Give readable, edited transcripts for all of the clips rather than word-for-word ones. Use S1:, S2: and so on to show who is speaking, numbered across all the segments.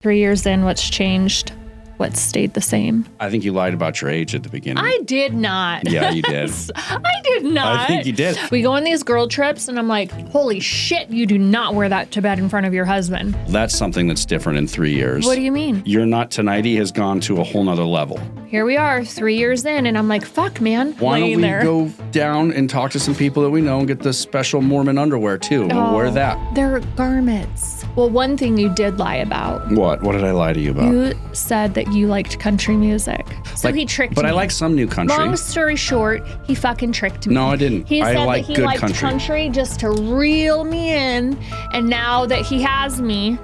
S1: 3 years in, what's changed? What stayed the same?
S2: I think you lied about your age at the beginning.
S1: I did not.
S2: Yeah, you did.
S1: I did not.
S2: I think you did.
S1: We go on these girl trips, and I'm like, holy shit, you do not wear that to bed in front of your husband.
S2: That's something that's different in 3 years.
S1: What do you mean?
S2: Your Not Tonighty has gone to a whole nother level.
S1: Here we are, 3 years in, and I'm like, fuck, man.
S2: Why don't we go down and talk to some people that we know and get the special Mormon underwear, too? We'll wear that.
S1: They're garments. Well, one thing you did lie about.
S2: What? What did I lie to you about?
S1: You said that you liked country music. So he tricked me.
S2: But I like some new country.
S1: Long story short, he fucking tricked me.
S2: No, I didn't.
S1: He said
S2: like
S1: that he liked country just to reel me in, and now that he has me.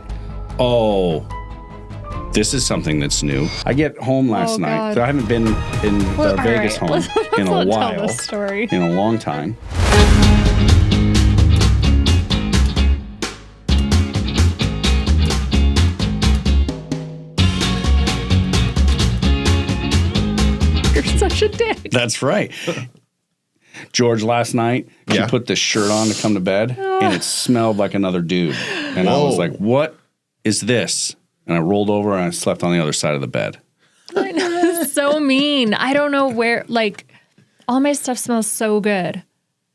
S2: Oh, this is something that's new. I get home last night. So I haven't been in the Vegas home in a while.
S1: Tell this story.
S2: In a long time.
S1: Such a dick.
S2: That's right. George, last night, she put this shirt on to come to bed, and it smelled like another dude. And I was like, what is this? And I rolled over, and I slept on the other side of the bed.
S1: I know, it's so mean. I don't know where, like, all my stuff smells so good.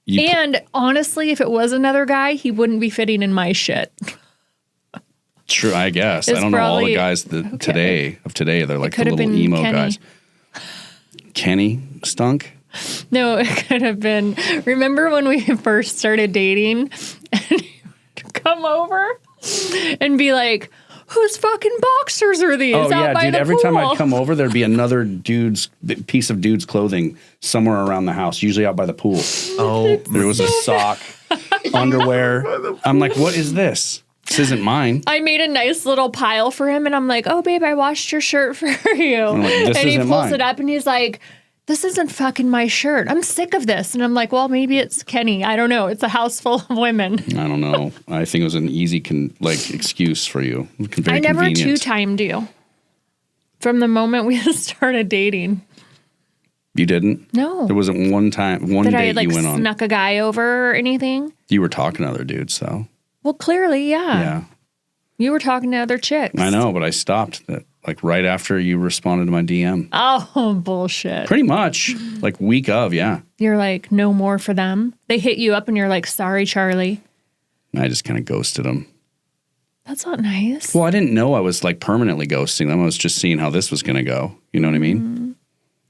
S1: And honestly, if it was another guy, he wouldn't be fitting in my shit.
S2: True, I guess. I don't know all the guys today, they're like the little emo guys. Kenny stunk?
S1: No, it could have been. Remember when we first started dating and you would come over and be like, whose fucking boxers are these?
S2: Oh, yeah,
S1: by
S2: dude.
S1: the
S2: Every
S1: pool?
S2: time I'd come over, there'd be another piece of dude's clothing somewhere around the house, usually out by the pool.
S3: Oh,
S2: there was a sock, underwear. I'm like, what is this? This isn't mine.
S1: I made a nice little pile for him, and I'm like, oh, babe, I washed your shirt for you.
S2: I'm like, this
S1: and he
S2: isn't
S1: pulls
S2: mine.
S1: it up, and he's like, this isn't fucking my shirt. I'm sick of this. And I'm like, well, maybe it's Kenny. I don't know. It's a house full of women.
S2: I don't know. I think it was an easy excuse for you. Very
S1: I never
S2: convenient.
S1: two-timed you. From the moment we started dating.
S2: You didn't?
S1: No.
S2: There wasn't one date you went on.
S1: Snuck a guy over or anything?
S2: You were talking to other dudes, though.
S1: Well, clearly, yeah.
S2: Yeah.
S1: You were talking to other chicks.
S2: I know, but I stopped that. Like right after you responded to my DM.
S1: Oh, bullshit.
S2: Pretty much. Like week of, yeah.
S1: You're like, no more for them. They hit you up and you're like, sorry, Charlie.
S2: And I just kind of ghosted them.
S1: That's not nice.
S2: Well, I didn't know I was like permanently ghosting them. I was just seeing how this was going to go. You know what I mean?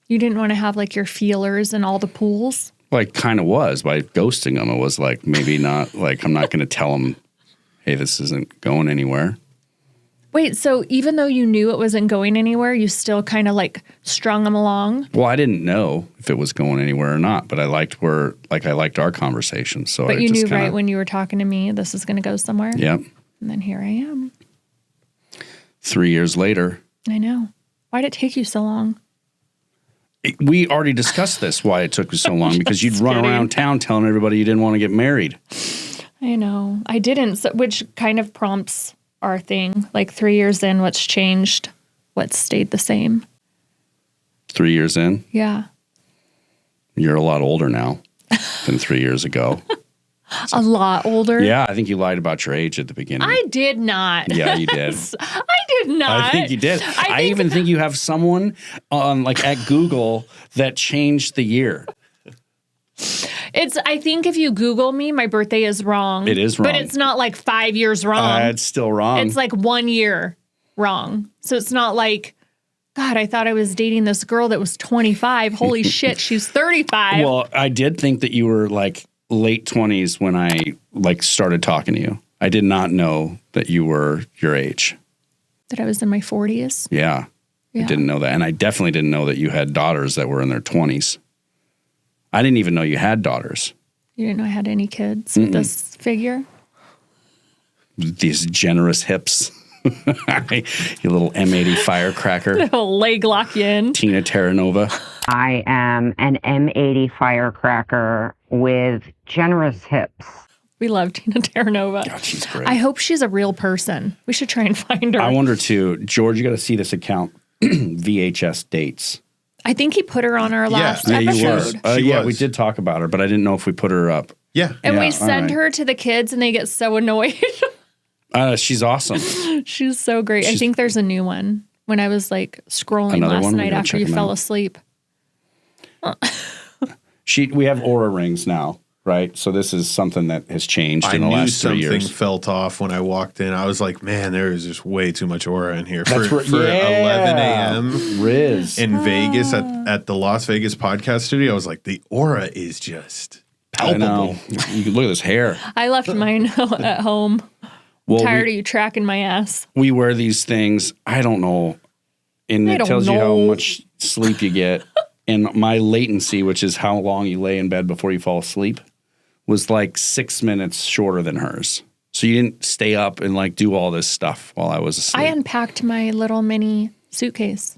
S1: You didn't want to have like your feelers in all the pools?
S2: Well, I kind of was. By ghosting them, it was like maybe not, like I'm not going to tell them, hey, this isn't going anywhere.
S1: Wait, so even though you knew it wasn't going anywhere, you still kind of like strung them along?
S2: Well, I didn't know if it was going anywhere or not, but I liked our conversation. So
S1: but you knew right when you were talking to me, this is going to go somewhere?
S2: Yep.
S1: And then here I am.
S2: 3 years later.
S1: I know. Why'd it take you so long?
S2: We already discussed this, why it took so long, because you'd run around town telling everybody you didn't want to get married.
S1: I know. I didn't, which kind of prompts our thing. Like 3 years in, what's changed? What stayed the same?
S2: 3 years in?
S1: Yeah.
S2: You're a lot older now than 3 years ago.
S1: A lot older?
S2: Yeah, I think you lied about your age at the beginning.
S1: I did not.
S2: Yeah, you did.
S1: I did not.
S2: I think you did. I even think you have someone on like at Google that changed the year.
S1: I think if you Google me, my birthday is wrong.
S2: It is wrong.
S1: But it's not like 5 years wrong.
S2: It's still wrong.
S1: It's like 1 year wrong. So it's not like, God, I thought I was dating this girl that was 25. Holy shit, she's 35.
S2: Well, I did think that you were like late 20s when I like started talking to you. I did not know that you were your age.
S1: That I was in my 40s?
S2: Yeah. I didn't know that. And I definitely didn't know that you had daughters that were in their 20s. I didn't even know you had daughters.
S1: You didn't know I had any kids with this figure?
S2: These generous hips. You little M80 firecracker.
S1: It'll leg lock you in.
S2: Tina Terranova.
S4: I am an M80 firecracker with generous hips.
S1: We love Tina Terranova.
S2: God, she's great.
S1: I hope she's a real person. We should try and find her.
S2: I wonder too. George, you got to see this account. VHS dates.
S1: I think he put her on our last
S2: you
S1: episode.
S2: were.
S3: She
S2: Yeah,
S3: was.
S2: we did talk about her, but I didn't know if we put her up.
S3: Yeah.
S1: And
S2: Yeah,
S1: we send
S2: all right.
S1: her to the kids and they get so annoyed.
S2: She's awesome.
S1: She's so great. I think there's a new one. When I was like scrolling last night after you fell asleep.
S2: We have aura rings now, right? So this is something that has changed in the last 3 years.
S3: Something felt off when I walked in. I was like, man, there is just way too much aura in here.
S2: That's
S3: for 11 a.m.
S2: Riz.
S3: in Vegas at the Las Vegas podcast studio, I was like, the aura is just palpable.
S2: I know. You can look at this hair.
S1: I left mine at home.
S2: Well,
S1: Tired of you tracking my ass.
S2: We wear these things. I don't know. And it tells you how much sleep you get. And my latency, which is how long you lay in bed before you fall asleep, was like 6 minutes shorter than hers. So you didn't stay up and like do all this stuff while I was asleep.
S1: I unpacked my little mini suitcase.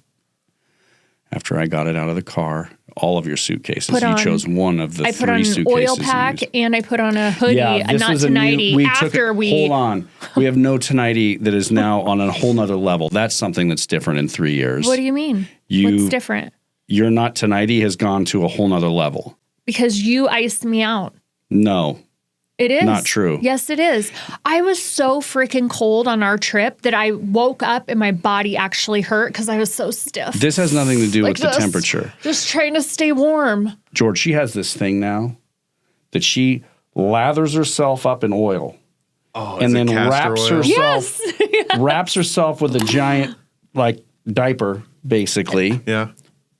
S2: After I got it out of the car, all of your suitcases. You chose one of the 3 suitcases.
S1: I put on an oil pack and I put on a hoodie, a Not Tonighties.
S2: Hold on. We have no Tonighty that is now on a whole nother level. That's something that's different in 3 years.
S1: What do you mean? What's different?
S2: Your Not Tonighty has gone to a whole nother level.
S1: Because you iced me out.
S2: No.
S1: It is.
S2: Not true.
S1: Yes, it is. I was so freaking cold on our trip that I woke up and my body actually hurt because I was so stiff.
S2: This has nothing to do with the temperature.
S1: Just trying to stay warm.
S2: George, she has this thing now that she lathers herself up in oil.
S3: Oh,
S2: and then wraps herself
S1: Yes.
S2: wraps herself with a giant like diaper, basically.
S3: Yeah.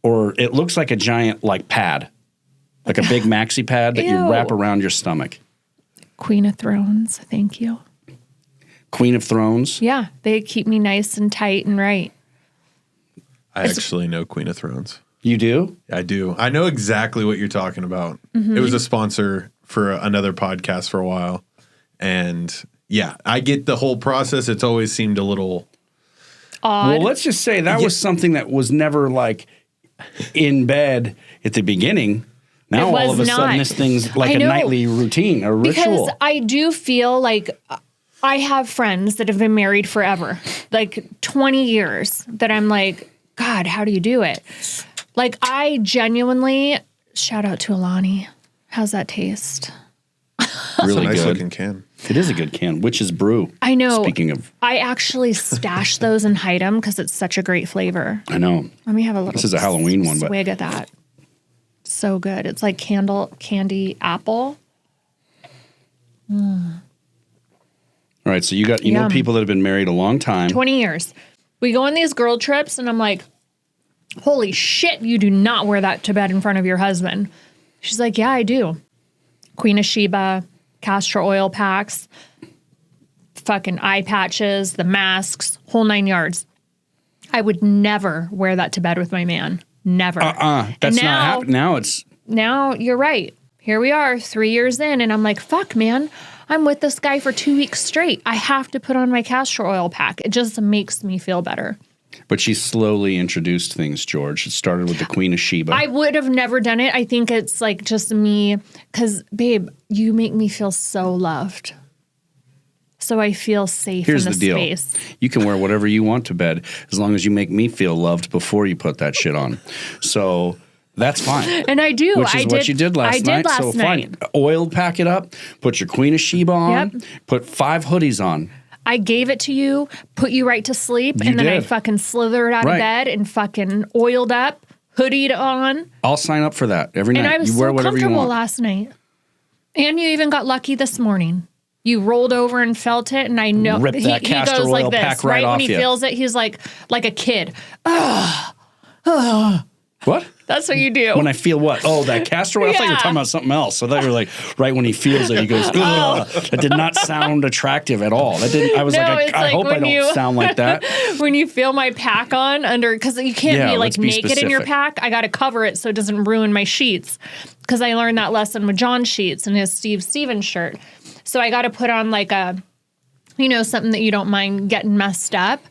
S2: Or it looks like a giant like pad. Like a big maxi pad that you wrap around your stomach.
S1: Queen of Thrones, thank you.
S2: Queen of Thrones?
S1: Yeah, they keep me nice and tight and right.
S3: I actually know Queen of Thrones.
S2: You do?
S3: I do. I know exactly what you're talking about. It was a sponsor for another podcast for a while. And yeah, I get the whole process. It's always seemed a little
S1: odd.
S2: Well, let's just say that was something that was never like in bed at the beginning. Now all of a sudden this thing's like a nightly routine, a ritual.
S1: Because I do feel like I have friends that have been married forever, like 20 years, that I'm like, God, how do you do it? Like I genuinely, shout out to Alani. How's that taste?
S2: Really
S3: nice
S2: good.
S3: looking can.
S2: It is a good can. Witch's Brew.
S1: I know.
S2: Speaking of.
S1: I actually stash those and hide them because it's such a great flavor.
S2: I know.
S1: Let me have a little.
S2: This is a Halloween one, but
S1: swig of that. So good. It's like candy apple.
S2: All right, so you know people that have been married a long time.
S1: 20 years. We go on these girl trips and I'm like, holy shit, you do not wear that to bed in front of your husband. She's like, yeah, I do. Queen of Sheba, castor oil packs, fucking eye patches, the masks, whole 9 yards. I would never wear that to bed with my man. Never.
S2: That's not happening.
S1: Now you're right. Here we are 3 years in and I'm like, fuck, man. I'm with this guy for 2 weeks straight. I have to put on my castor oil pack. It just makes me feel better.
S2: But she slowly introduced things, George. It started with the Queen of Sheba.
S1: I would have never done it. I think it's like just me. Because, babe, you make me feel so loved. So I feel safe
S2: Here's
S1: in the
S2: deal.
S1: space.
S2: You can wear whatever you want to bed as long as you make me feel loved before you put that shit on. So that's fine.
S1: And I do.
S2: Which is what you did last night. So fine. Oil, pack it up. Put your Queen of Sheba on. Yep. Put 5 hoodies on.
S1: I gave it to you, put you right to sleep, and then I fucking slithered out of bed and fucking oiled up, hoodied on.
S2: I'll sign up for that every night.
S1: And I was
S2: you wear
S1: so
S2: whatever you
S1: comfortable
S2: want.
S1: last night. And you even got lucky this morning. You rolled over and felt it, and I know
S2: Rip that
S1: he
S2: castor
S1: goes
S2: oil
S1: like this.
S2: pack right
S1: Right when
S2: off
S1: he
S2: you.
S1: feels it, he's like a kid.
S2: What?
S1: That's what you do.
S2: When I feel what? Oh, that castor oil? I thought you were talking about something else. So that you're like, right when he feels it, he goes, ugh. That did not sound attractive at all. That didn't. I was I hope I don't sound like that.
S1: When you feel my pack on under, because you can't be like naked in your pack. I got to cover it so it doesn't ruin my sheets. Because I learned that lesson with John's sheets and his Steve Stevens shirt. So I got to put on like something that you don't mind getting messed up.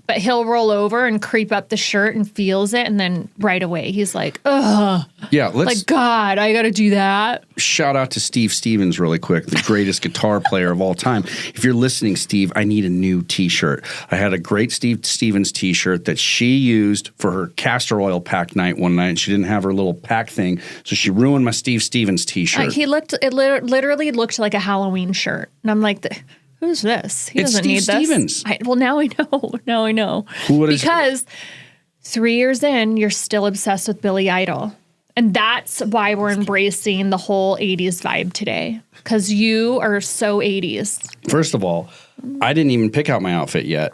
S1: But he'll roll over and creep up the shirt and feels it. And then right away, he's like, ugh.
S2: Yeah, let's.
S1: Like, God, I got to do that.
S2: Shout out to Steve Stevens really quick, the greatest guitar player of all time. If you're listening, Steve, I need a new T-shirt. I had a great Steve Stevens T-shirt that she used for her castor oil pack night one night. And she didn't have her little pack thing. So she ruined my Steve Stevens T-shirt.
S1: It literally looked like a Halloween shirt. And I'm like, who's this? He
S2: It's
S1: doesn't
S2: Steve
S1: need
S2: Stevens.
S1: this. Well, now I know. Now I know. Because 3 years in, you're still obsessed with Billy Idol. And that's why we're embracing the whole 80s vibe today. Because you are so 80s.
S2: First of all, I didn't even pick out my outfit yet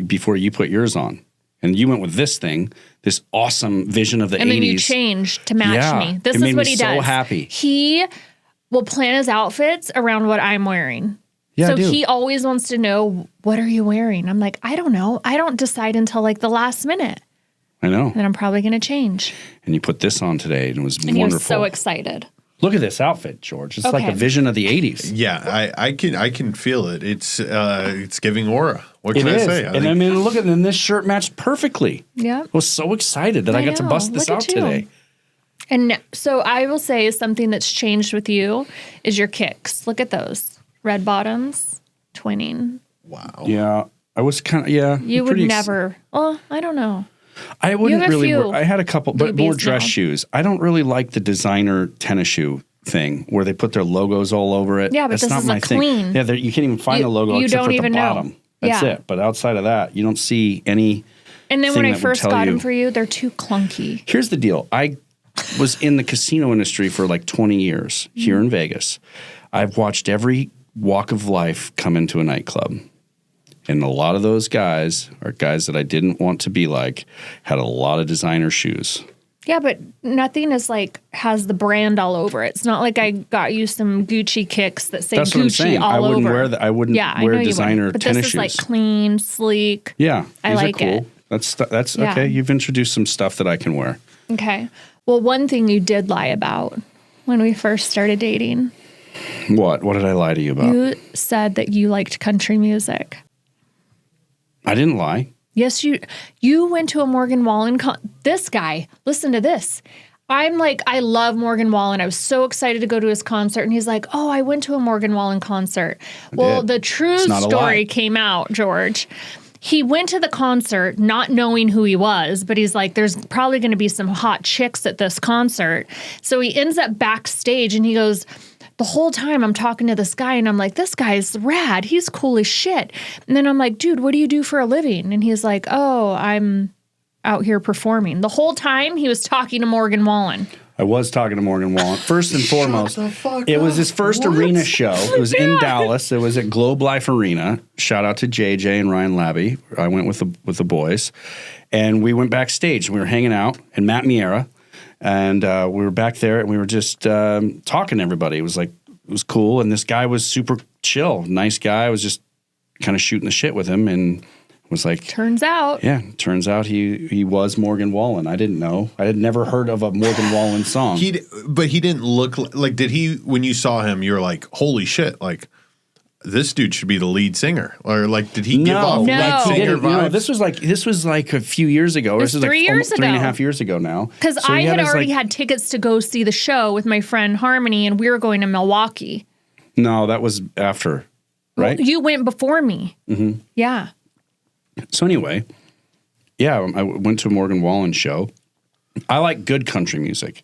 S2: before you put yours on. And you went with this thing, this awesome vision of the 80s.
S1: And then you changed to match me. This is what he does.
S2: It made me so happy.
S1: He will plan his outfits around what I'm wearing.
S2: Yeah,
S1: so he always wants to know, what are you wearing? I'm like, I don't know. I don't decide until like the last minute.
S2: I know.
S1: And I'm probably going to change.
S2: And you put this on today and it was wonderful.
S1: He was so excited.
S2: Look at this outfit, George. It's like a vision of the 80s.
S3: Yeah, I can feel it. It's giving aura. What can I say?
S2: I mean, look at it. And this shirt matched perfectly.
S1: Yeah.
S2: I was so excited that I got to bust this out today.
S1: And so I will say something that's changed with you is your kicks. Look at those. Red bottoms, twinning.
S3: Wow.
S2: Yeah. I was kind of,
S1: You would never. Well, I don't know.
S2: I wouldn't really. I had a couple, but more dress shoes. I don't really like the designer tennis shoe thing where they put their logos all over it.
S1: Yeah, but
S2: that's not my thing.
S1: Clean.
S2: Yeah, you can't even find a logo except for the bottom.
S1: Know.
S2: That's it. But outside of that, you don't see any.
S1: And then when I first got them for you, they're too clunky.
S2: Here's the deal. I was in the casino industry for like 20 years here in Vegas. I've watched every walk of life come into a nightclub. And a lot of those guys are guys that I didn't want to be like, had a lot of designer shoes.
S1: Yeah, but nothing is like, has the brand all over it. It's not like I got you some Gucci kicks that say Gucci all over.
S2: I wouldn't wear designer
S1: but
S2: tennis
S1: shoes.
S2: But
S1: this is like clean, sleek.
S2: Yeah,
S1: I like
S2: cool.
S1: it.
S2: That's okay. You've introduced some stuff that I can wear.
S1: Okay. Well, one thing you did lie about when we first started dating.
S2: What? What did I lie to you about?
S1: You said that you liked country music.
S2: I didn't lie.
S1: Yes, you went to a Morgan Wallen this guy, listen to this. I'm like, I love Morgan Wallen. I was so excited to go to his concert. And he's like, oh, I went to a Morgan Wallen concert. Well, the true story came out, George. He went to the concert not knowing who he was, but he's like, there's probably going to be some hot chicks at this concert. So he ends up backstage and he goes, the whole time I'm talking to this guy and I'm like, this guy's rad. He's cool as shit. And then I'm like, dude, what do you do for a living? And he's like, oh, I'm out here performing. The whole time he was talking to Morgan Wallen.
S2: I was talking to Morgan Wallen. First and foremost, it was his first arena show. It was in Dallas. It was at Globe Life Arena. Shout out to JJ and Ryan Labby. I went with the boys. And we went backstage. We were hanging out, and Matt Miera. And we were back there, and we were just talking to everybody. It was cool, and this guy was super chill, nice guy. I was just kind of shooting the shit with him, and was like,
S1: turns out
S2: he was Morgan Wallen. I didn't know. I had never heard of a Morgan Wallen song.
S3: But he didn't look like. Did he? When you saw him, you were like, holy shit! Like, this dude should be the lead singer, or like, did he give off lead singer vibes?
S2: No, this was like a few years ago.
S1: This was 3 years ago.
S2: 3.5 years ago now.
S1: Because I had already had tickets to go see the show with my friend Harmony, and we were going to Milwaukee.
S2: No, that was after, right?
S1: Well, you went before me.
S2: Mm-hmm.
S1: Yeah.
S2: So anyway, I went to a Morgan Wallen show. I like good country music.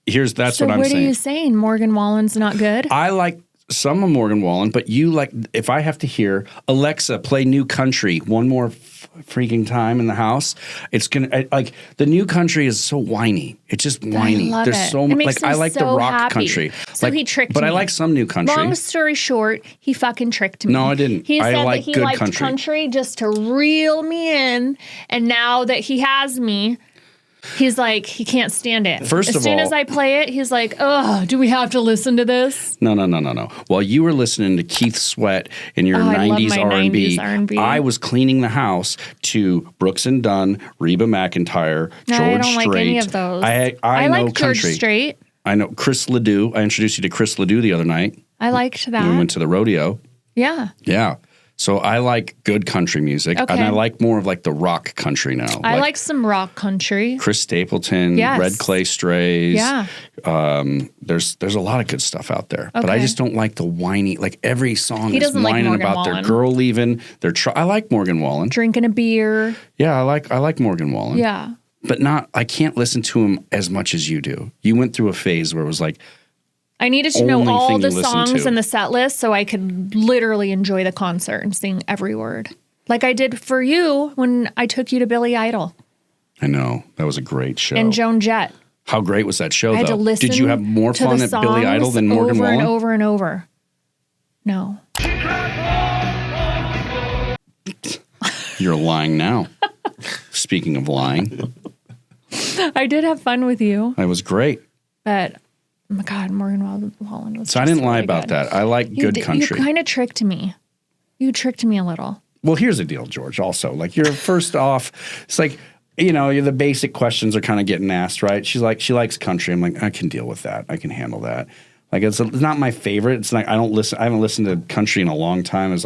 S2: That's what I'm saying. So
S1: what are you saying? Morgan Wallen's not good?
S2: I like some of Morgan Wallen, but you like, if I have to hear Alexa play new country one more freaking time in the house, it's gonna like the new country is so whiny. It's just whiny. There's so much like I like the rock country.
S1: So he tricked me.
S2: But I like some new country.
S1: Long story short, he fucking tricked me.
S2: No, I didn't.
S1: He said
S2: like
S1: that he liked country just to reel me in, and now that he has me, he's like, he can't stand it.
S2: First of all,
S1: as soon as I play it, he's like, oh, do we have to listen to this?
S2: No. While you were listening to Keith Sweat in your 90s R&B, I was cleaning the house to Brooks and Dunn, Reba McEntire, George Strait.
S1: I don't like any of those.
S2: I know
S1: like
S2: country.
S1: George Strait.
S2: I know Chris Ledoux. I introduced you to Chris Ledoux the other night.
S1: I liked that.
S2: We went to the rodeo.
S1: Yeah.
S2: Yeah. So I like good country music, and I like more of like the rock country now.
S1: I like some rock country.
S2: Chris Stapleton, Red Clay Strays.
S1: Yeah.
S2: There's a lot of good stuff out there, but I just don't like the whiny. Like every song is whining about their girl leaving. I like Morgan Wallen.
S1: Drinking a beer.
S2: Yeah, I like Morgan Wallen.
S1: Yeah.
S2: But I can't listen to him as much as you do. You went through a phase where it was like,
S1: I needed to know all the songs and the set list so I could literally enjoy the concert and sing every word. Like I did for you when I took you to Billy Idol.
S2: I know. That was a great show.
S1: And Joan Jett.
S2: How great was that show,
S1: I had
S2: though?
S1: to listen
S2: Did you have more fun at Billy Idol than Morgan Wallen?
S1: Over and over and over. No.
S2: You're lying now. Speaking of lying.
S1: I did have fun with you.
S2: That was great.
S1: But, oh my God, Morgan Wallen was
S2: So I didn't lie
S1: really
S2: about
S1: good.
S2: that. I like good country.
S1: You kind of tricked me. You tricked me a little.
S2: Well, here's the deal, George, also. Like, you're first off, it's like, you know, the basic questions are kind of getting asked, right? She's like, she likes country. I'm like, I can deal with that. I can handle that. Like, it's not my favorite. It's like, I haven't listened to country in a long time. It's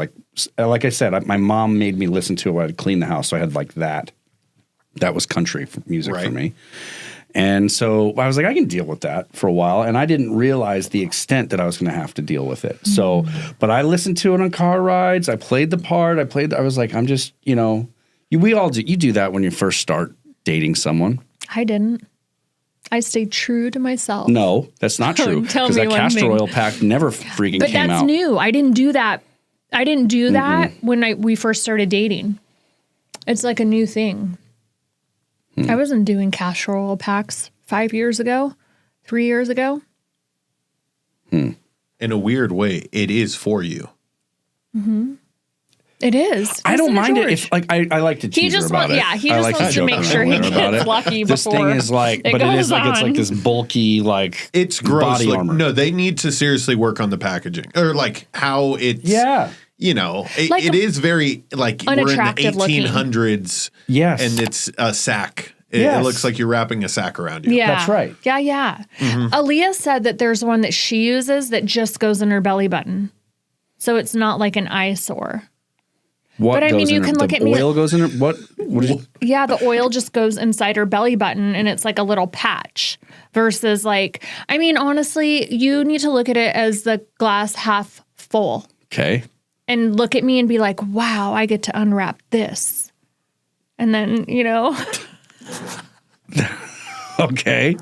S2: like I said, my mom made me listen to it when I'd clean the house. So I had like that. That was country music for me. And so I was like, I can deal with that for a while. And I didn't realize the extent that I was going to have to deal with it. So, but I listened to it on car rides. I played the part. I was like, I'm just, you know, we all do. You do that when you first start dating someone.
S1: I didn't. I stayed true to myself.
S2: No, that's not true. Because that castor oil pack never freaking came out. But
S1: that's new. I didn't do that. I didn't do that when we first started dating. It's like a new thing. I wasn't doing castor oil packs 5 years ago, 3 years ago.
S3: In a weird way, it is for you.
S1: It is.
S2: I don't mind it if, like, I like to tease her about it.
S1: Yeah, he just wants to make sure he gets lucky before.
S2: This thing is like, but it is like, it's like this bulky, like,
S3: it's gross.
S2: Body
S3: like,
S2: armor.
S3: No, they need to seriously work on the packaging or like how it's.
S2: Yeah.
S3: You know,
S1: like
S3: it is very like we're in the 1800s.
S2: Yes.
S3: And it's a sack. It looks like you're wrapping a sack around you.
S1: Yeah.
S2: That's right.
S1: Yeah. Aaliyah said that there's one that she uses that just goes in her belly button. So it's not like an eyesore.
S2: What
S1: but I mean, you can look at me.
S2: Oil goes in her. What is it?
S1: Yeah, the oil just goes inside her belly button and it's like a little patch versus like, I mean, honestly, you need to look at it as the glass half full.
S2: Okay.
S1: And look at me and be like, wow, I get to unwrap this. And then, you know.
S2: Okay.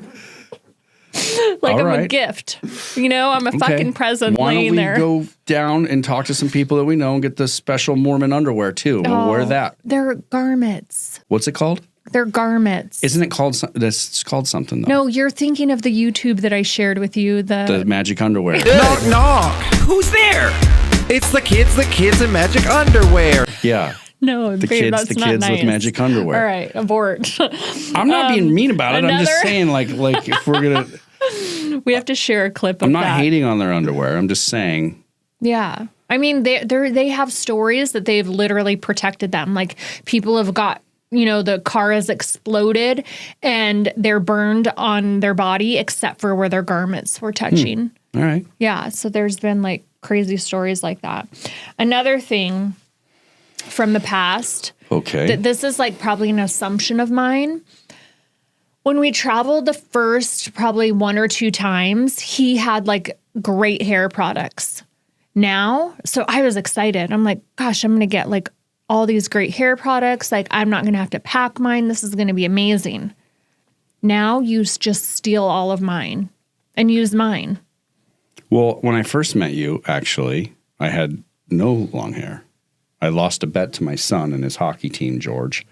S1: Like all I'm a gift. You know, I'm a fucking present laying there.
S2: Why don't we go down and talk to some people that we know and get the special Mormon underwear too? We'll wear that.
S1: They're garments.
S2: What's it called?
S1: They're garments.
S2: Isn't it called? It's called something though.
S1: No, you're thinking of the YouTube that I shared with you. The
S2: magic underwear.
S5: Knock, knock. Who's there? It's the kids in magic underwear.
S2: Yeah.
S1: No,
S2: the
S1: babe,
S2: kids,
S1: that's
S2: the
S1: not
S2: kids
S1: nice.
S2: with magic underwear.
S1: All right, abort.
S2: I'm not being mean about it. I'm just saying, like if we're gonna,
S1: we have to share a clip of that.
S2: I'm not hating on their underwear. I'm just saying.
S1: Yeah, I mean they have stories that they've literally protected them. Like people have got, you know, the car has exploded and they're burned on their body except for where their garments were touching.
S2: All right.
S1: Yeah, so there's been like crazy stories like that. Another thing from the past.
S2: Okay.
S1: This is like probably an assumption of mine. When we traveled the first probably 1 or 2 times, he had like great hair products. Now, so I was excited. I'm like, gosh, I'm going to get like all these great hair products. Like I'm not going to have to pack mine. This is going to be amazing. Now you just steal all of mine and use mine.
S2: Well, when I first met you, actually, I had no long hair. I lost a bet to my son and his hockey team, George.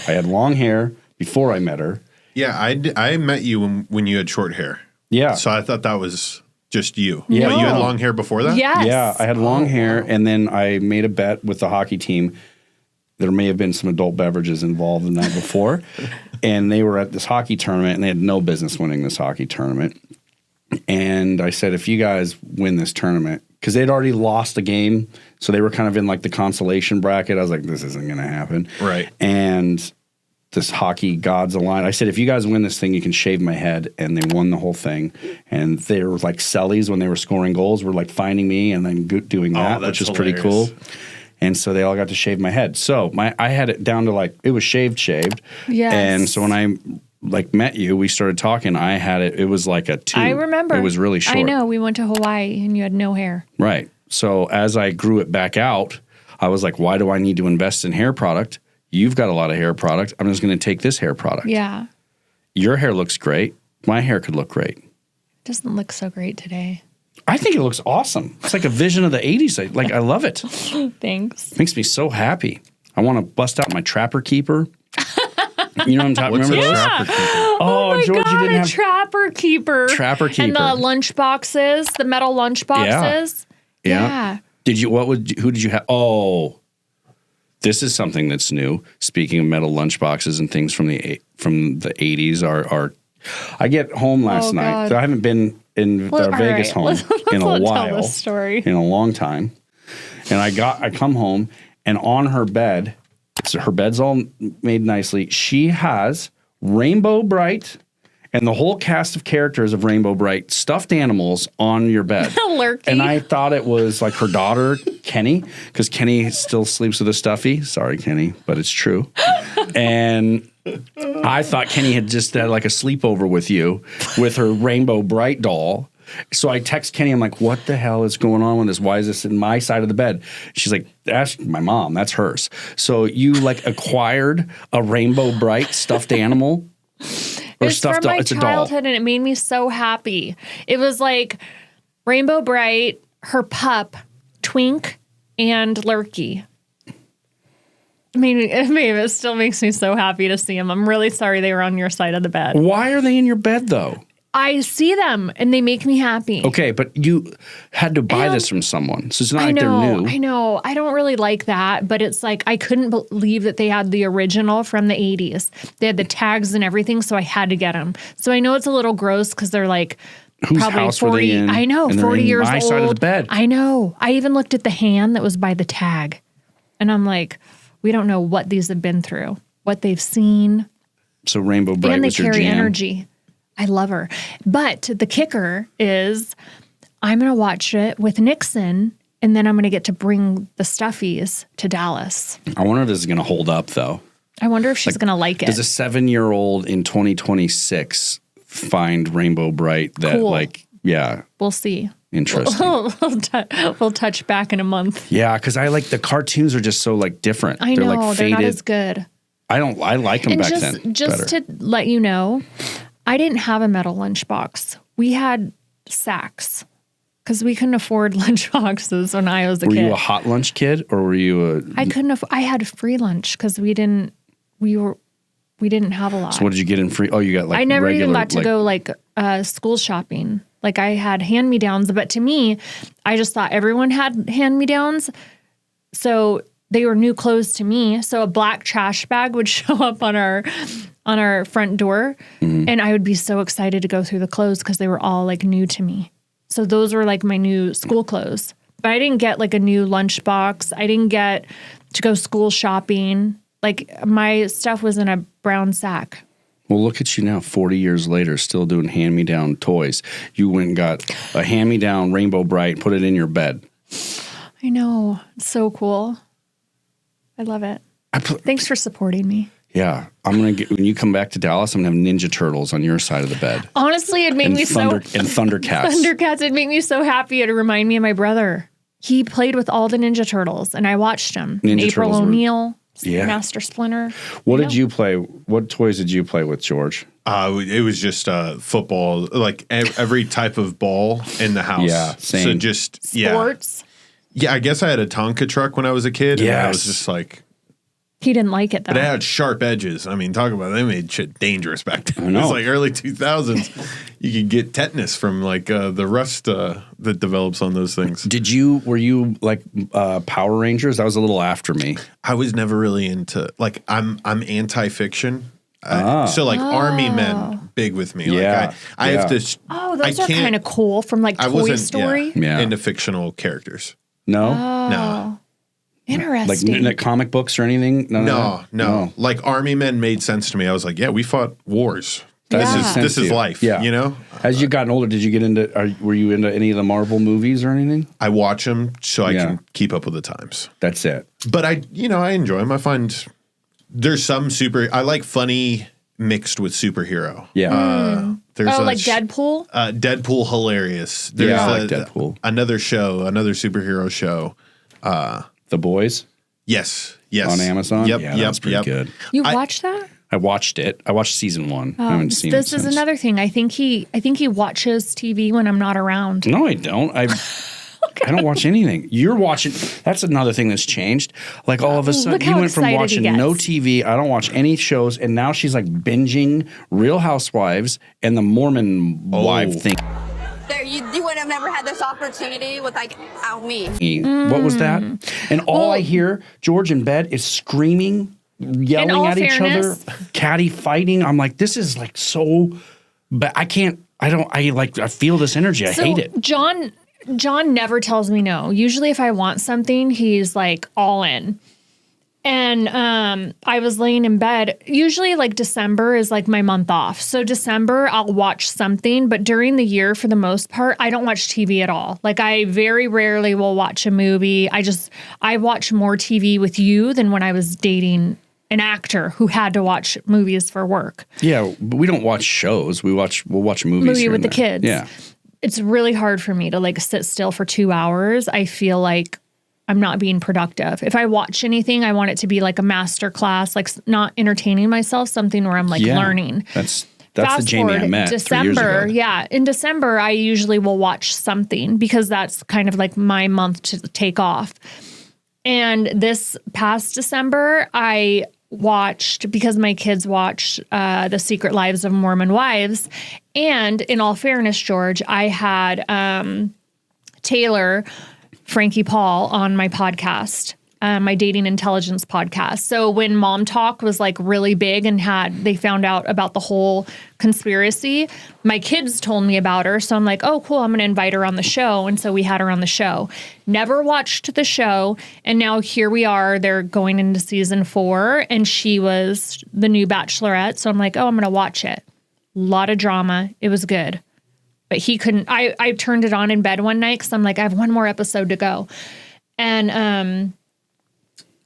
S2: I had long hair before I met her.
S3: Yeah, I met you when you had short hair.
S2: Yeah.
S3: So I thought that was just you.
S2: Yeah.
S3: But you had long hair before that?
S1: Yes.
S2: Yeah, I had long hair, and then I made a bet with the hockey team. There may have been some adult beverages involved the night before, and they were at this hockey tournament, and they had no business winning this hockey tournament. And I said, if you guys win this tournament, because they'd already lost a game, so they were kind of in like the consolation bracket. I was like, this isn't going to happen.
S3: Right.
S2: And this hockey gods aligned. I said, if you guys win this thing, you can shave my head. And they won the whole thing. And they were like sellies when they were scoring goals, were like finding me and then doing that, which was pretty cool. And so they all got to shave my head. So I had it down to like, it was shaved.
S1: Yes.
S2: And so when I like met you, we started talking. I had it. It was like a 2.
S1: I remember.
S2: It was really short.
S1: I know. We went to Hawaii and you had no hair.
S2: Right. So as I grew it back out, I was like, why do I need to invest in hair product? You've got a lot of hair product. I'm just going to take this hair product.
S1: Yeah.
S2: Your hair looks great. My hair could look great.
S1: Doesn't look so great today.
S2: I think it looks awesome. It's like a vision of the 80s. Like, I love it.
S1: Thanks.
S2: Makes me so happy. I want to bust out my Trapper Keeper. You know what I'm talking about? Remember those?
S1: Trapper Keeper. Oh my
S2: George,
S1: God,
S2: you didn't have
S1: Trapper Keeper.
S2: Trapper Keeper.
S1: And the lunch boxes, the metal lunch boxes.
S2: Yeah. Who did you have? Oh, this is something that's new. Speaking of metal lunch boxes and things from the 80s are I get home last night. So I haven't been in the Vegas home in a while.
S1: Tell this story.
S2: In a long time. And I come home and on her bed, her bed's all made nicely. She has Rainbow Brite and the whole cast of characters of Rainbow Brite stuffed animals on your bed.
S1: Lurky.
S2: And I thought it was like her daughter, Kenny, because Kenny still sleeps with a stuffy. Sorry, Kenny, but it's true. And I thought Kenny had just had like a sleepover with you with her Rainbow Brite doll. So I text Kenny. I'm like, what the hell is going on with this? Why is this in my side of the bed? She's like, that's my mom. That's hers. So you like acquired a Rainbow Brite stuffed animal?
S1: It's from my childhood, and it made me so happy. It was like Rainbow Brite, her pup, Twink, and Lurky. It still makes me so happy to see them. I'm really sorry they were on your side of the bed.
S2: Why are they in your bed, though?
S1: I see them, and they make me happy.
S2: Okay, but you had to buy this from someone, so it's not like they're new.
S1: I know. I don't really like that, but it's like I couldn't believe that they had the original from the 80s. They had the tags and everything, so I had to get them. So I know it's a little gross because they're like probably
S2: house
S1: 40.
S2: were they in?
S1: I know,
S2: And
S1: 40 years
S2: my
S1: old.
S2: side of the bed.
S1: I know. I even looked at the hand that was by the tag, and I'm like, we don't know what these have been through, what they've seen.
S2: So Rainbow Brite
S1: and they
S2: was your
S1: carry
S2: jam.
S1: energy. I love her. But the kicker is I'm going to watch it with Nixon, and then I'm going to get to bring the stuffies to Dallas.
S2: I wonder if this is going to hold up, though.
S1: I wonder if she's going to like it.
S2: Does a 7-year-old in 2026 find Rainbow Brite that,
S1: cool. We'll see.
S2: Interesting.
S1: We'll touch back in a month.
S2: Yeah, because I like the cartoons are just so like different.
S1: I
S2: They're
S1: know.
S2: like
S1: They're
S2: faded.
S1: not as good.
S2: I like them
S1: And
S2: back
S1: just,
S2: then.
S1: Just
S2: better.
S1: to let you know, I didn't have a metal lunchbox. We had sacks because we couldn't afford lunchboxes when I was a kid.
S2: Were you a hot lunch kid or were you a?
S1: I had free lunch because we didn't have a lot.
S2: So what did you get in free? Oh, you got like
S1: I never
S2: regular,
S1: even got to go school shopping. Like I had hand-me-downs, but to me, I just thought everyone had hand-me-downs. So they were new clothes to me. So a black trash bag would show up on our front door, and I would be so excited to go through the clothes because they were all like new to me. So those were like my new school clothes. But I didn't get like a new lunchbox. I didn't get to go school shopping. Like my stuff was in a brown sack.
S2: Well, look at you now, 40 years later, still doing hand-me-down toys. You went and got a hand-me-down Rainbow Brite, put it in your bed.
S1: I know. It's so cool. I love it. Thanks for supporting me.
S2: Yeah. when you come back to Dallas, I'm going to have Ninja Turtles on your side of the bed.
S1: Honestly, it'd make me
S2: And Thundercats.
S1: Thundercats, it'd make me so happy. It'd remind me of my brother. He played with all the Ninja Turtles, and I watched them. April O'Neil.
S2: Yeah.
S1: Master Splinter.
S2: What did you play? What toys did you play with, George?
S3: It was just football, like every type of ball in the house.
S2: Yeah, same.
S3: So just
S1: Sports.
S3: Yeah, I guess I had a Tonka truck when I was a kid.
S2: Yeah,
S3: I was just like,
S1: he didn't like it though.
S3: but it had sharp edges. I mean, talk about it. They made shit dangerous back then.
S2: I know.
S3: It was like early 2000s. You could get tetanus from like the rust that develops on those things.
S2: Were you like Power Rangers? That was a little after me.
S3: I was never really into like I'm anti-fiction. So like Army Men, big with me.
S2: Yeah.
S3: Like I have this.
S1: Oh, those are kind of cool from like Toy Story.
S3: Into fictional characters.
S2: No?
S3: No.
S1: Interesting.
S2: Like comic books or anything?
S3: No. Like Army Men made sense to me. I was like, yeah, we fought wars. This is life. Yeah. You know?
S2: As you've gotten older, did you get into, were you into any of the Marvel movies or anything?
S3: I watch them so I can keep up with the times.
S2: That's it.
S3: But I enjoy them. I find there's some I like funny mixed with superhero.
S2: Yeah.
S1: Like Deadpool?
S3: Deadpool hilarious. There's
S2: I like Deadpool.
S3: Another superhero show.
S2: The Boys?
S3: Yes.
S2: On Amazon?
S3: Yep.
S2: Yeah, that's pretty good.
S1: You watched that?
S2: I watched it. I watched season 1. I haven't seen it
S1: This is another thing. I think he watches TV when I'm not around.
S2: No, I don't. I don't watch anything. You're watching. That's another thing that's changed. Like all of a sudden, you went from watching no TV. I don't watch any shows, and now she's like binging Real Housewives and the Mormon wife thing.
S6: You would have never had this opportunity without me.
S2: What was that? And all I hear, George in bed, is screaming, yelling at each other, catty fighting. I'm like, this is like so. But I can't. I feel this energy. I hate it.
S1: John never tells me no. Usually if I want something, he's like all in. And I was laying in bed. Usually like December is like my month off. So December I'll watch something, but during the year for the most part, I don't watch TV at all. Like I very rarely will watch a movie. I watch more TV with you than when I was dating an actor who had to watch movies for work.
S2: Yeah, but we don't watch shows. We'll watch movies.
S1: Movie with the kids.
S2: Yeah.
S1: It's really hard for me to like sit still for 2 hours. I feel like I'm not being productive. If I watch anything, I want it to be like a master class, like not entertaining myself, something where I'm like learning.
S2: That's the Jamie I met
S1: December,
S2: 3 years ago.
S1: Yeah. In December, I usually will watch something because that's kind of like my month to take off. And this past December, I watched, because my kids watched The Secret Lives of Mormon Wives. And in all fairness, George, I had Taylor, Frankie Paul on my podcast, my dating intelligence podcast. So when Mom Talk was like really big and they found out about the whole conspiracy, my kids told me about her. So I'm like, oh, cool, I'm going to invite her on the show. And so we had her on the show. Never watched the show. And now here we are. They're going into season 4 and she was the new Bachelorette. So I'm like, oh, I'm going to watch it. A lot of drama. It was good. But he couldn't. I turned it on in bed one night because I'm like, I have one more episode to go. And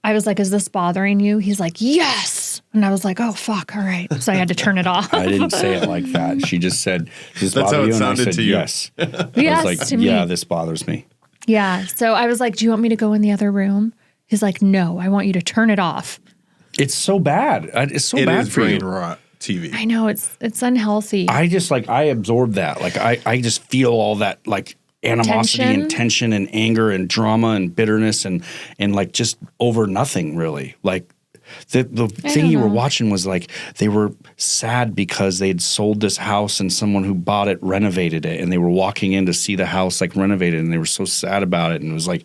S1: I was like, is this bothering you? He's like, yes. And I was like, oh, fuck. All right. So I had to turn it off.
S2: I didn't say it like that. She just said, does this
S3: That's
S2: bother
S3: how it
S2: you? And I
S3: sounded
S2: said,
S3: to you.
S2: yes.
S1: Yes,
S2: I was like,
S1: to me.
S2: yeah, this bothers me.
S1: Yeah. So I was like, do you want me to go in the other room? He's like, no, I want you to turn it off.
S2: It's so bad. It's so bad for you.
S3: It is brain rot TV.
S1: I know. It's unhealthy.
S2: I just I absorb that. Like I just feel all that like animosity and tension and anger and drama and bitterness and like just over nothing really. Like the thing you were watching was like they were sad because they'd sold this house and someone who bought it renovated it and they were walking in to see the house like renovated and they were so sad about it and it was like,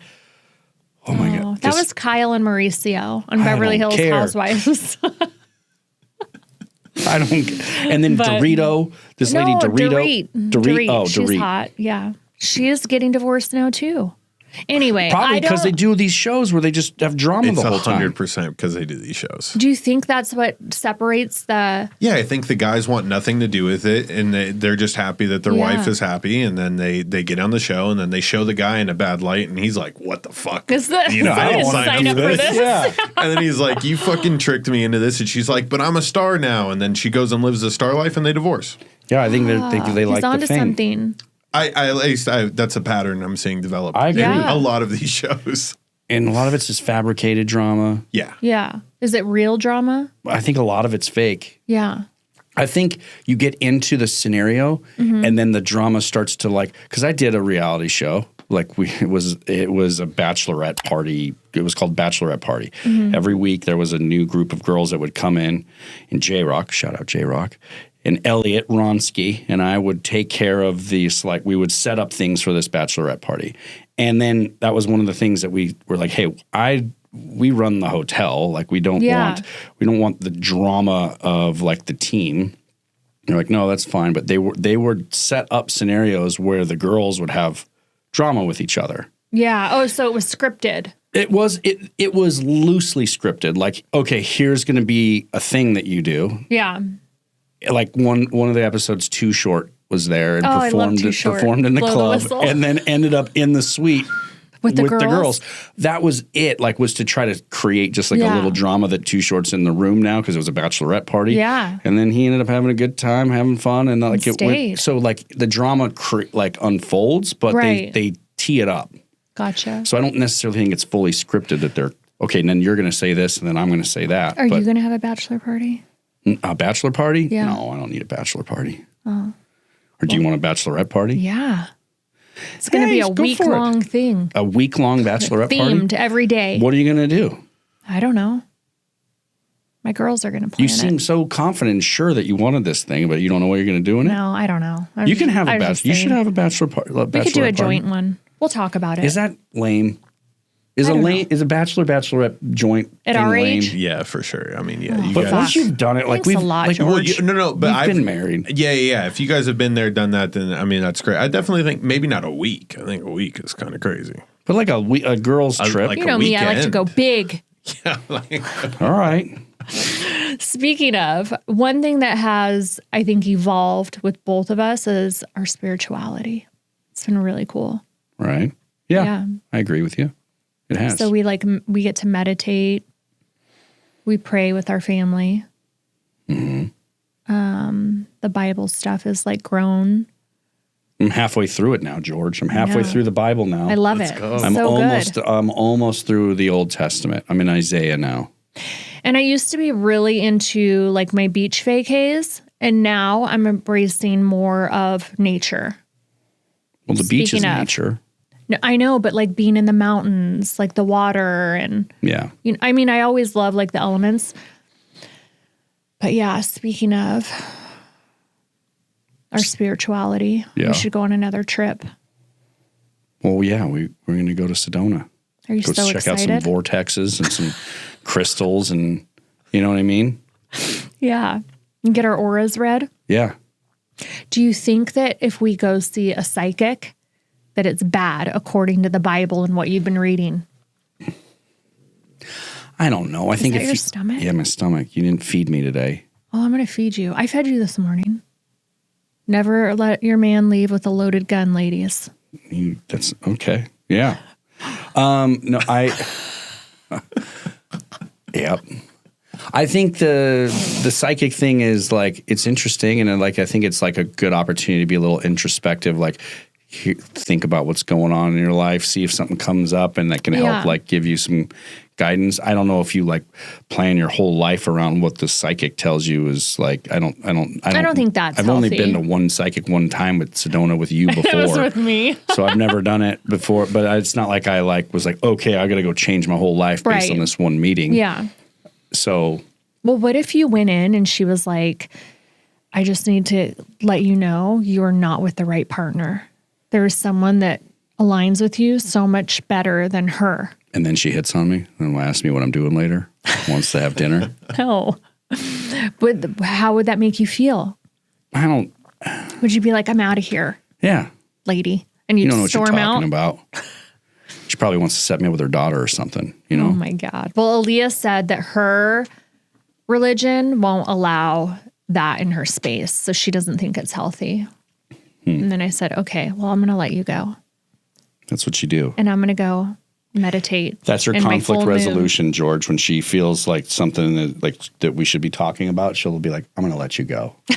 S2: oh my God.
S1: That was Kyle and Mauricio on Beverly Hills Housewives.
S2: I don't. And then Dorito, this lady Dorito.
S1: Oh, she's hot. Yeah. She is getting divorced now too. Anyway,
S2: probably because they do these shows where they just have drama the whole time.
S3: 100% because they do these shows.
S1: Do you think that's what separates the?
S3: Yeah, I think the guys want nothing to do with it, and they're just happy that their wife is happy, and then they get on the show, and then they show the guy in a bad light, and he's like, "What the fuck?
S1: I don't sign up for this."
S3: Yeah, and then he's like, "You fucking tricked me into this," and she's like, "But I'm a star now," and then she goes and lives a star life, and they divorce.
S2: Yeah, I think they like
S1: onto
S2: the thing.
S1: Something.
S3: At least that's a pattern I'm seeing develop.
S2: I agree.
S3: In a lot of these shows.
S2: And a lot of it's just fabricated drama.
S3: Yeah.
S1: Yeah. Is it real drama?
S2: I think a lot of it's fake.
S1: Yeah.
S2: I think you get into the scenario and then the drama starts to like, because I did a reality show. Like it was a bachelorette party. It was called Bachelorette Party. Every week there was a new group of girls that would come in J-Rock, shout out J-Rock, and Elliot Ronsky, and I would take care of these, like we would set up things for this bachelorette party. And then that was one of the things that we were like, hey, we run the hotel. Like we don't want the drama of like the team. They're like, no, that's fine. But they were set up scenarios where the girls would have drama with each other.
S1: Yeah. Oh, so it was scripted.
S2: It was loosely scripted. Like, okay, here's going to be a thing that you do.
S1: Yeah.
S2: Like one of the episodes, Too Short was there and performed in the club and then ended up in the suite with the girls. That was it. Like was to try to create just like a little drama that Too Short's in the room now because it was a bachelorette party.
S1: Yeah.
S2: And then he ended up having a good time, having fun, and like it went. So like the drama like unfolds, but they tee it up.
S1: Gotcha.
S2: So I don't necessarily think it's fully scripted that they're okay. And then you're going to say this, and then I'm going to say that.
S1: Are you going to have a bachelor party?
S2: A bachelor party?
S1: Yeah.
S2: No, I don't need a bachelor party. Oh. Or do you want a bachelorette party?
S1: Yeah. It's going to be a week-long thing.
S2: A week-long bachelorette party?
S1: Themed every day.
S2: What are you going to do?
S1: I don't know. My girls are going to plan
S2: You seem so confident and sure that you wanted this thing, but you don't know what you're going to do in it?
S1: No, I don't know.
S2: You can have a bachelor. You should have a bachelor party.
S1: We could do a joint one. We'll talk about it.
S2: Is that lame? Is a bachelorette joint
S1: at our age?
S3: Yeah, for sure. I mean, yeah.
S2: But once you've done it, like we've
S1: a lot, George.
S3: But
S2: I've been married.
S3: Yeah. If you guys have been there, done that, then I mean that's great. I definitely think maybe not a week. I think a week is kind of crazy.
S2: But like a girl's trip.
S3: Like
S1: you know me, I like to go big.
S3: Yeah.
S2: All right.
S1: Speaking of, one thing that has, I think, evolved with both of us is our spirituality. It's been really cool.
S2: Right. Yeah. I agree with you. It has.
S1: So we get to meditate. We pray with our family. Mm-hmm. The Bible stuff is like grown.
S2: I'm halfway through it now, George. I'm halfway through the Bible now.
S1: I love it.
S3: Go.
S2: I'm almost through the Old Testament. I'm in Isaiah now.
S1: And I used to be really into like my beach vacays, and now I'm embracing more of nature.
S2: Well, the beach is nature.
S1: No, I know, but like being in the mountains, like the water, and you know, I mean, I always love like the elements. But yeah, speaking of our spirituality, we should go on another trip.
S2: Well, yeah, we're going to go to Sedona.
S1: Are you so excited?
S2: Check out some vortexes and some crystals, and you know what I mean?
S1: Yeah, and get our auras read.
S2: Yeah.
S1: Do you think that if we go see a psychic, that it's bad according to the Bible and what you've been reading?
S2: I don't know. I think
S1: your stomach?
S2: Yeah, my stomach. You didn't feed me today.
S1: Oh, I'm going to feed you. I fed you this morning. Never let your man leave with a loaded gun, ladies.
S2: That's okay. Yeah. Yep. I think the psychic thing is like, it's interesting. And like, I think it's like a good opportunity to be a little introspective, like think about what's going on in your life, see if something comes up and that can help like give you some guidance. I don't know if you like plan your whole life around what the psychic tells you is like, I don't think that's I've only been to one psychic one time with Sedona with you before.
S1: It was with me.
S2: So I've never done it before, but it's not like I was like, okay, I got to go change my whole life based on this one meeting.
S1: Yeah.
S2: So.
S1: Well, what if you went in and she was like, I just need to let you know you're not with the right partner. There is someone that aligns with you so much better than her. And
S2: then she hits on me and asks me what I'm doing later, wants to have dinner.
S1: No. But how would that make you feel?
S2: I don't.
S1: Would you be like, I'm out of here?
S2: Yeah.
S1: Lady. And you
S2: don't know what you're talking
S1: out?
S2: about. She probably wants to set me up with her daughter or something, you know?
S1: Oh my God. Well, Aaliyah said that her religion won't allow that in her space. So she doesn't think it's healthy. And then I said, okay, well, I'm going to let you go.
S2: That's what you do.
S1: And I'm going to go meditate.
S2: That's her conflict resolution, George. When she feels like something that we should be talking about, she'll be like, I'm going to let you go. I'm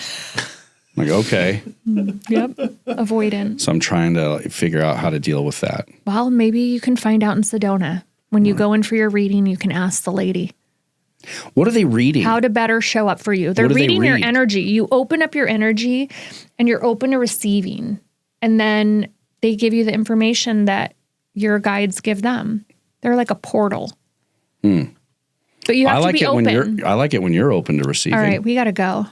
S2: like, okay.
S1: Yep. Avoidant.
S2: So I'm trying to figure out how to deal with that.
S1: Well, maybe you can find out in Sedona. When you go in for your reading, you can ask the lady.
S2: What are they reading?
S1: How to better show up for you. They're reading your energy. You open up your energy and you're open to receiving. And then they give you the information that your guides give them. They're like a portal. But you have to be open.
S2: I like it when you're open to receiving.
S1: All right, we got to go.